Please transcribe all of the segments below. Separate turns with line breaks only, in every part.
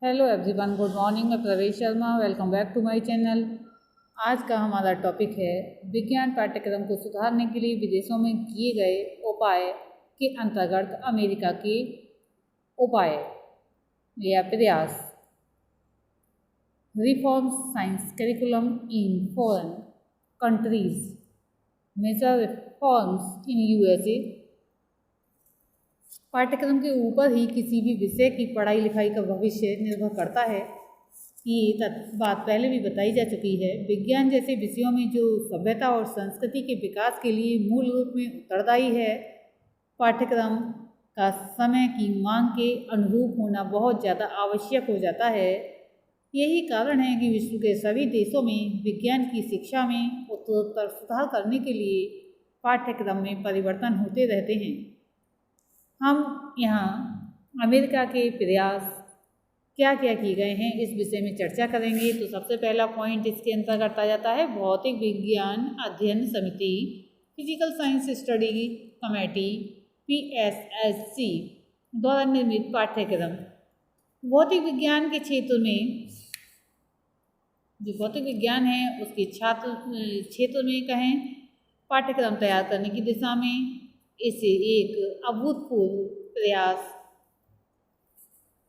Hello everyone, good morning. मैं Pravesh Sharma, welcome back to my channel. आज का हमारा टॉपिक है विज्ञान पाठ्यक्रम को सुधारने के लिए विदेशों में किए गए उपाय के अंतर्गत अमेरिका के उपाय या प्रयास। Reform science curriculum in foreign countries, major reforms in USA. पाठ्यक्रम के ऊपर ही किसी भी विषय की पढ़ाई लिखाई का भविष्य निर्भर करता है। ये बात पहले भी बताई जा चुकी है। विज्ञान जैसे विषयों में जो सभ्यता और संस्कृति के विकास के लिए मूल रूप में उत्तरदायी है, पाठ्यक्रम का समय की मांग के अनुरूप होना बहुत ज़्यादा आवश्यक हो जाता है। यही कारण है कि विश्व के सभी देशों में विज्ञान की शिक्षा में उत्तरोत्तर सुधार करने के लिए पाठ्यक्रम में परिवर्तन होते रहते हैं। हम यहाँ अमेरिका के प्रयास क्या क्या किए गए हैं इस विषय में चर्चा करेंगे। तो सबसे पहला पॉइंट इसके अंतर्गत आ जाता है भौतिक विज्ञान अध्ययन समिति, physical science study committee PSSC द्वारा निर्मित पाठ्यक्रम। भौतिक विज्ञान के क्षेत्र में जो भौतिक विज्ञान है उसके क्षेत्र में कहें पाठ्यक्रम तैयार करने की दिशा में इसे एक अभूतपूर्व प्रयास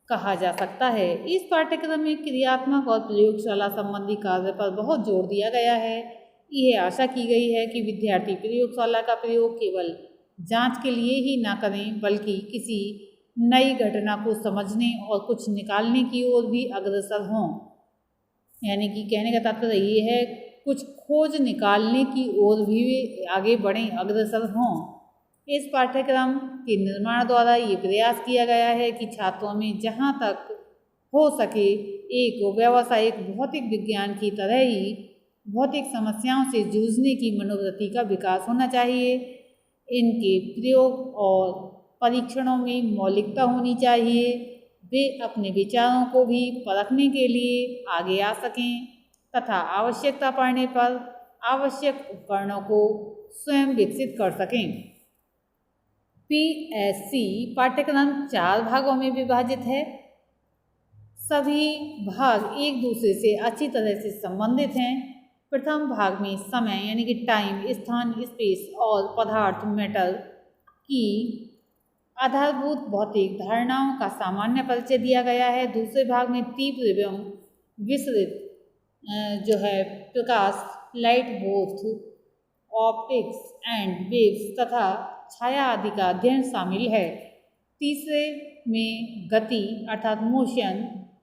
कहा जा सकता है। इस पाठ्यक्रम में क्रियात्मक और प्रयोगशाला संबंधी कार्य पर बहुत जोर दिया गया है। यह आशा की गई है कि विद्यार्थी प्रयोगशाला का प्रयोग केवल जांच के लिए ही ना करें, बल्कि किसी नई घटना को समझने और कुछ निकालने की ओर भी अग्रसर हों। यानी कि कहने का तात्पर्य ये है, कुछ खोज निकालने की ओर भी आगे बढ़ें, अग्रसर हों। इस पाठ्यक्रम के निर्माण द्वारा ये प्रयास किया गया है कि छात्रों में जहाँ तक हो सके एक व्यावसायिक भौतिक विज्ञान की तरह ही भौतिक समस्याओं से जूझने की मनोवृत्ति का विकास होना चाहिए। इनके प्रयोग और परीक्षणों में मौलिकता होनी चाहिए। वे अपने विचारों को भी परखने के लिए आगे आ सकें तथा आवश्यकता पड़ने पर आवश्यक उपकरणों को स्वयं विकसित कर सकें। PSC पाठ्यक्रम 4 भागों में विभाजित है। सभी भाग एक दूसरे से अच्छी तरह से संबंधित हैं। प्रथम भाग में समय यानी कि टाइम, स्थान, स्पेस और पदार्थ मैटर की आधारभूत भौतिक धारणाओं का सामान्य परिचय दिया गया है। दूसरे भाग में तीव्र एवं विस्तृत जो है प्रकाश, light, both optics and waves तथा छाया आदि का अध्ययन शामिल है। तीसरे में गति अर्थात मोशन,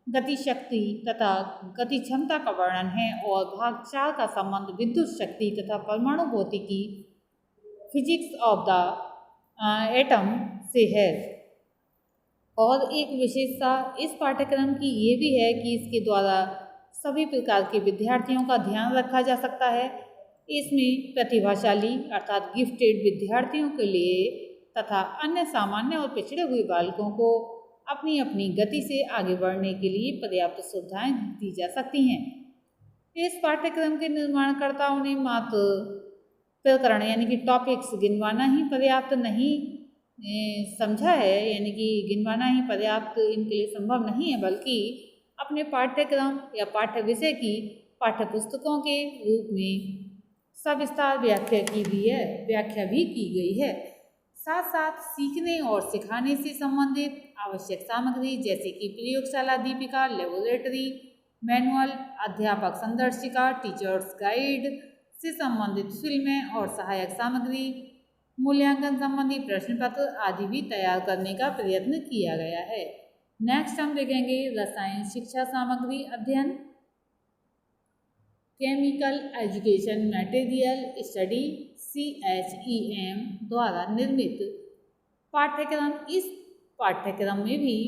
गति शक्ति तथा गति क्षमता का वर्णन है। और भाग 4 का संबंध विद्युत शक्ति तथा परमाणु भौतिकी, फिजिक्स ऑफ द एटम से है। और एक विशेषता इस पाठ्यक्रम की ये भी है कि इसके द्वारा सभी प्रकार के विद्यार्थियों का ध्यान रखा जा सकता है। इसमें प्रतिभाशाली अर्थात गिफ्टेड विद्यार्थियों के लिए तथा अन्य सामान्य और पिछड़े हुए बालकों को अपनी अपनी गति से आगे बढ़ने के लिए पर्याप्त सुविधाएं दी जा सकती हैं। इस पाठ्यक्रम के निर्माणकर्ताओं ने मात्र प्रकरण यानी कि टॉपिक्स गिनवाना ही पर्याप्त नहीं समझा है, यानी कि गिनवाना ही पर्याप्त इनके लिए संभव नहीं है, बल्कि अपने पाठ्यक्रम या पाठ्य विषय की पाठ्य पुस्तकों के रूप में सविस्तार व्याख्या भी की गई है। साथ साथ सीखने और सिखाने से संबंधित आवश्यक सामग्री जैसे कि प्रयोगशाला दीपिका, लेबोरेटरी मैनुअल, अध्यापक संदर्शिका, टीचर्स गाइड से संबंधित फिल्में और सहायक सामग्री, मूल्यांकन संबंधी प्रश्न पत्र आदि भी तैयार करने का प्रयत्न किया गया है। नेक्स्ट हम देखेंगे रसायन शिक्षा सामग्री अध्ययन, chemical education material study CHEM द्वारा निर्मित पाठ्यक्रम। इस पाठ्यक्रम में भी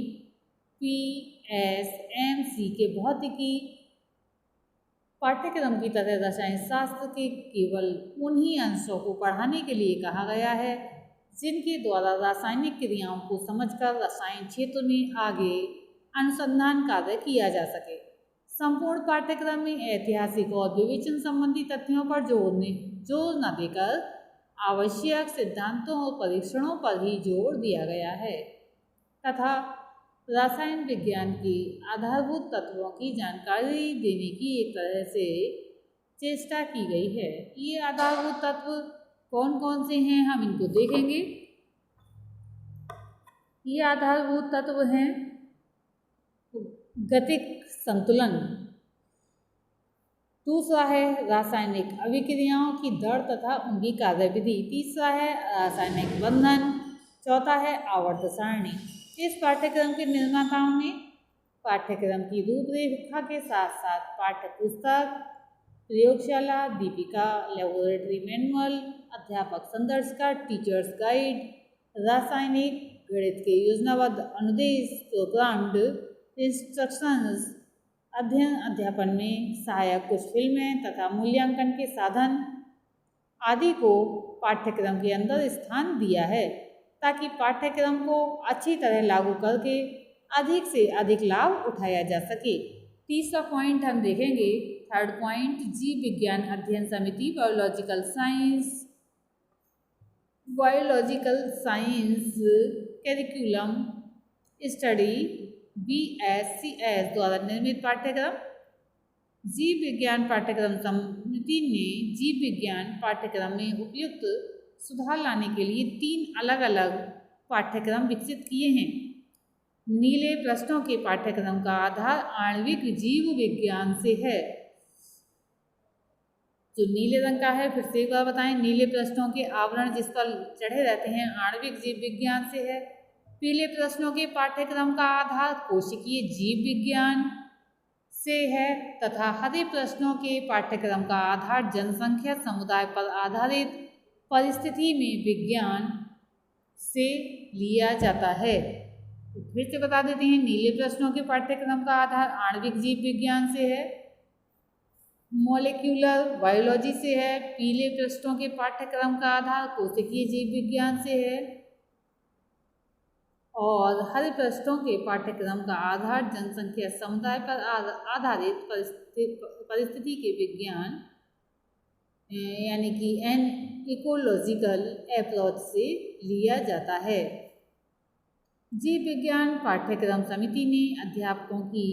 PSMC के भौतिकी पाठ्यक्रम की तरह रसायन शास्त्र के केवल उन्हीं अंशों को पढ़ाने के लिए कहा गया है जिनके द्वारा रासायनिक क्रियाओं को समझकर रसायन क्षेत्र में आगे अनुसंधान कार्य किया जा सके। संपूर्ण पाठ्यक्रम में ऐतिहासिक और विवेचन संबंधी तथ्यों पर जोर न देकर आवश्यक सिद्धांतों और परीक्षणों पर ही जोर दिया गया है तथा रसायन विज्ञान के आधारभूत तत्वों की जानकारी देने की एक तरह से चेष्टा की गई है। ये आधारभूत तत्व कौन कौन से हैं, हम इनको देखेंगे। ये आधारभूत तत्व हैं गतिक संतुलन, दूसरा है रासायनिक अभिक्रियाओं की दर तथा उनकी कार्यविधि, तीसरा है रासायनिक बंधन, चौथा है आवर्त सारणी। इस पाठ्यक्रम के निर्माताओं ने पाठ्यक्रम की रूपरेखा के साथ साथ पाठ्य पुस्तक, प्रयोगशाला, दीपिका, लेबोरेटरी मैनुअल, अध्यापक संदर्श का टीचर्स गाइड, रासायनिक गणित के योजनाबद्ध अनुदेश, प्रोग्राम्ड इंस्ट्रक्शंस, अध्ययन अध्यापन में सहायक कुछ फिल्में तथा मूल्यांकन के साधन आदि को पाठ्यक्रम के अंदर स्थान दिया है, ताकि पाठ्यक्रम को अच्छी तरह लागू करके अधिक से अधिक लाभ उठाया जा सके। तीसरा पॉइंट हम देखेंगे, थर्ड पॉइंट, जीव विज्ञान अध्ययन समिति biological science curriculum study BSCS द्वारा निर्मित पाठ्यक्रम। जीव विज्ञान पाठ्यक्रम समिति ने जीव विज्ञान पाठ्यक्रम में उपयुक्त सुधार लाने के लिए 3 अलग अलग पाठ्यक्रम विकसित किए हैं। नीले प्रश्नों के पाठ्यक्रम का आधार आणविक जीव विज्ञान से है। जो नीले रंग का है, फिर से एक बार बताएं, नीले प्रश्नों के आवरण जिस पर चढ़े रहते हैं आणविक जीव विज्ञान से है। पीले प्रश्नों के पाठ्यक्रम का आधार कोशिकीय जीव विज्ञान से है तथा हरे प्रश्नों के पाठ्यक्रम का आधार जनसंख्या समुदाय पर आधारित परिस्थिति में विज्ञान से लिया जाता है। फिर से बता देते हैं, नीले प्रश्नों के पाठ्यक्रम का आधार आणविक जीव विज्ञान से है, मॉलिक्यूलर बायोलॉजी से है। पीले प्रश्नों के पाठ्यक्रम का आधार कोशिकीय जीव विज्ञान से है और हरे प्रश्नों के पाठ्यक्रम का आधार जनसंख्या समुदाय पर आधारित परिस्थिति के विज्ञान यानी कि एन इकोलॉजिकल अप्रोच से लिया जाता है। जीव विज्ञान पाठ्यक्रम समिति ने अध्यापकों की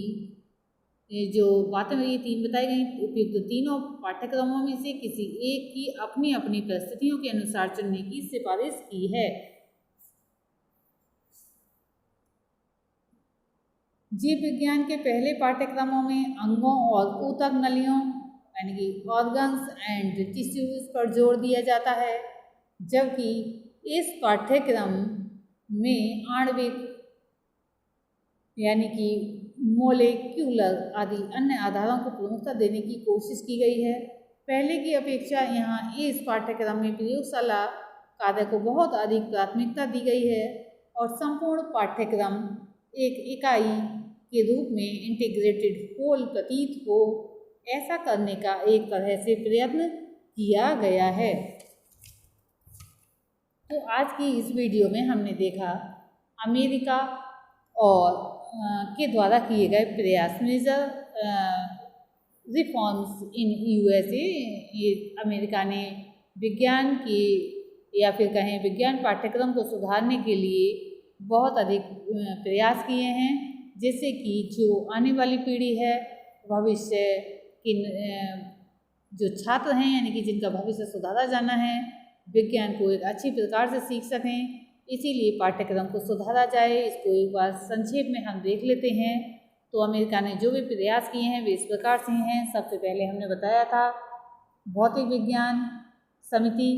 जो बातें ये 3 बताई गई, उपयुक्त तीनों पाठ्यक्रमों में से किसी एक की अपनी अपनी परिस्थितियों के अनुसार चुनने की सिफारिश की है। जीव विज्ञान के पहले पाठ्यक्रमों में अंगों और ऊतक नलियों यानी कि ऑर्गन्स एंड टिश्यूज पर जोर दिया जाता है, जबकि इस पाठ्यक्रम में आणविक यानी कि मोलेक्यूलर आदि अन्य आधारों को प्रमुखता देने की कोशिश की गई है। पहले की अपेक्षा यहाँ इस पाठ्यक्रम में प्रयोगशाला कार्य को बहुत अधिक प्राथमिकता दी गई है और संपूर्ण पाठ्यक्रम एक इकाई के रूप में इंटीग्रेटेड होल प्रतीत हो, ऐसा करने का एक तरह से प्रयत्न किया गया है। तो आज की इस वीडियो में हमने देखा अमेरिका और के द्वारा किए गए प्रयास, मेजर रिफॉर्म्स इन USA। ये अमेरिका ने विज्ञान के या फिर कहें विज्ञान पाठ्यक्रम को सुधारने के लिए बहुत अधिक प्रयास किए हैं, जिससे कि जो आने वाली पीढ़ी है, भविष्य की जो छात्र हैं यानी कि जिनका भविष्य सुधारा जाना है, विज्ञान को एक अच्छी प्रकार से सीख सकें, इसीलिए पाठ्यक्रम को सुधारा जाए। इसको एक बार संक्षेप में हम देख लेते हैं। तो अमेरिका ने जो भी प्रयास किए हैं वे इस प्रकार से हैं। सबसे पहले हमने बताया था भौतिक विज्ञान समिति,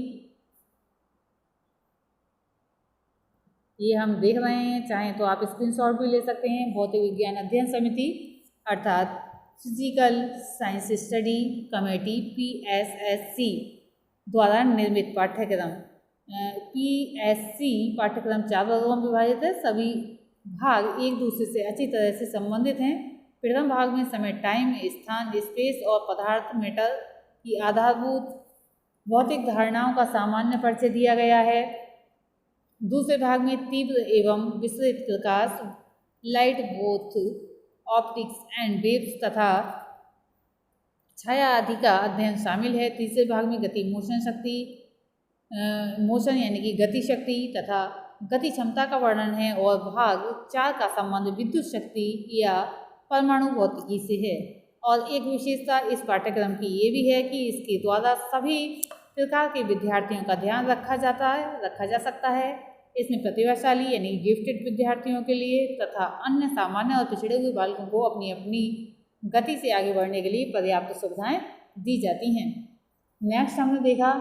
ये हम देख रहे हैं, चाहें तो आप स्क्रीनशॉट भी ले सकते हैं। भौतिक विज्ञान अध्ययन समिति अर्थात physical science study committee PSSC द्वारा निर्मित पाठ्यक्रम। PSC पाठ्यक्रम 4 वर्गों में विभाजित है। सभी भाग एक दूसरे से अच्छी तरह से संबंधित हैं। प्रथम भाग में समय, टाइम, स्थान, स्पेस और पदार्थ मैटर की आधारभूत भौतिक धारणाओं का सामान्य परिचय दिया गया है। दूसरे भाग में तीव्र एवं विस्तृत प्रकाश, light, both optics and waves तथा छाया आदि का अध्ययन शामिल है। तीसरे भाग में गति, मोशन यानी कि गति शक्ति तथा गति क्षमता का वर्णन है और भाग 4 का संबंध विद्युत शक्ति या परमाणु भौतिकी से है। और एक विशेषता इस पाठ्यक्रम की ये भी है कि इसके द्वारा सभी प्रकार के विद्यार्थियों का ध्यान रखा जा सकता है। इसमें प्रतिभाशाली यानी गिफ्टेड विद्यार्थियों के लिए तथा अन्य सामान्य और पिछड़े हुए बालकों को अपनी अपनी गति से आगे बढ़ने के लिए पर्याप्त सुविधाएं दी जाती हैं। नेक्स्ट हमने देखा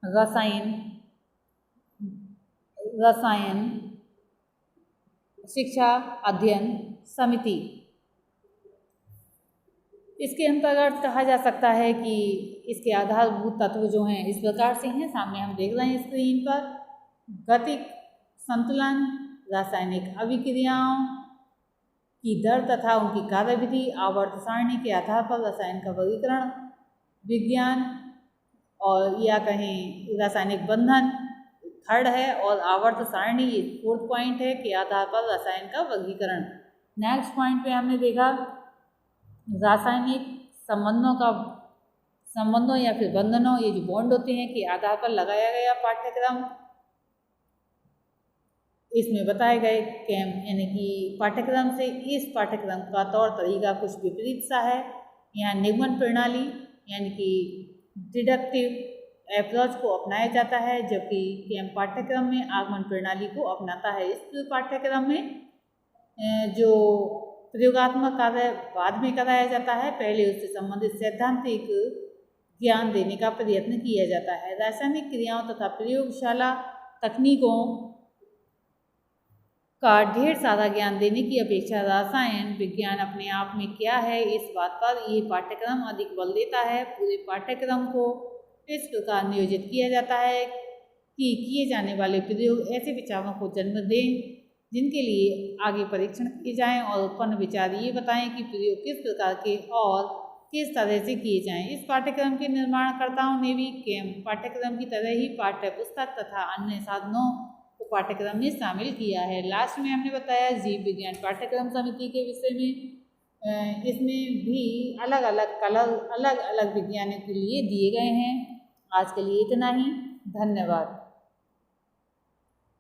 रसायन शिक्षा अध्ययन समिति। इसके अंतर्गत कहा जा सकता है कि इसके आधारभूत तत्व जो हैं इस प्रकार से हैं, सामने हम देख रहे हैं स्क्रीन पर। गतिक संतुलन, रासायनिक अभिक्रियाओं की दर तथा उनकी कार्यविधि, आवर्त सारणी के आधार पर रसायन का वर्गीकरण, विज्ञान और या कहें रासायनिक बंधन थर्ड है, और आवर्त सारणी ये फोर्थ पॉइंट है के आधार पर रसायन का वर्गीकरण। नेक्स्ट पॉइंट पे हमने देखा रासायनिक संबंधों या फिर बंधनों, ये जो बॉन्ड होते हैं के आधार पर लगाया गया पाठ्यक्रम। इसमें बताए गए कैम यानी कि पाठ्यक्रम से इस पाठ्यक्रम का तौर तरीका कुछ विपरीत सा है। यहाँ निगमन प्रणाली यानी कि डिडक्टिव अप्रोच को अपनाया जाता है, जबकि कैम पाठ्यक्रम में आगमन प्रणाली को अपनाता है। इस पाठ्यक्रम में जो प्रयोगात्मक कार्य बाद में कराया जाता है, पहले उससे संबंधित सैद्धांतिक ज्ञान देने का प्रयत्न किया जाता है। रासायनिक क्रियाओं तथा प्रयोगशाला तकनीकों का ढेर सारा ज्ञान देने की अपेक्षा रसायन विज्ञान अपने आप में क्या है इस बात पर यह पाठ्यक्रम अधिक बल देता है। पूरे पाठ्यक्रम को इस प्रकार नियोजित किया जाता है कि किए जाने वाले प्रयोग ऐसे विचारों को जन्म दें जिनके लिए आगे परीक्षण किए जाएं और उत्पन्न विचार ये बताएं कि प्रयोग किस प्रकार के और किस तरह से किए जाएं। इस पाठ्यक्रम के निर्माणकर्ताओं ने भी कैम पाठ्यक्रम की तरह ही पाठ्य पुस्तक तथा अन्य साधनों को पाठ्यक्रम में शामिल किया है। लास्ट में हमने बताया जीव विज्ञान पाठ्यक्रम समिति के विषय में। इसमें भी अलग अलग विज्ञानों के लिए दिए गए हैं। आज के लिए इतना ही, धन्यवाद।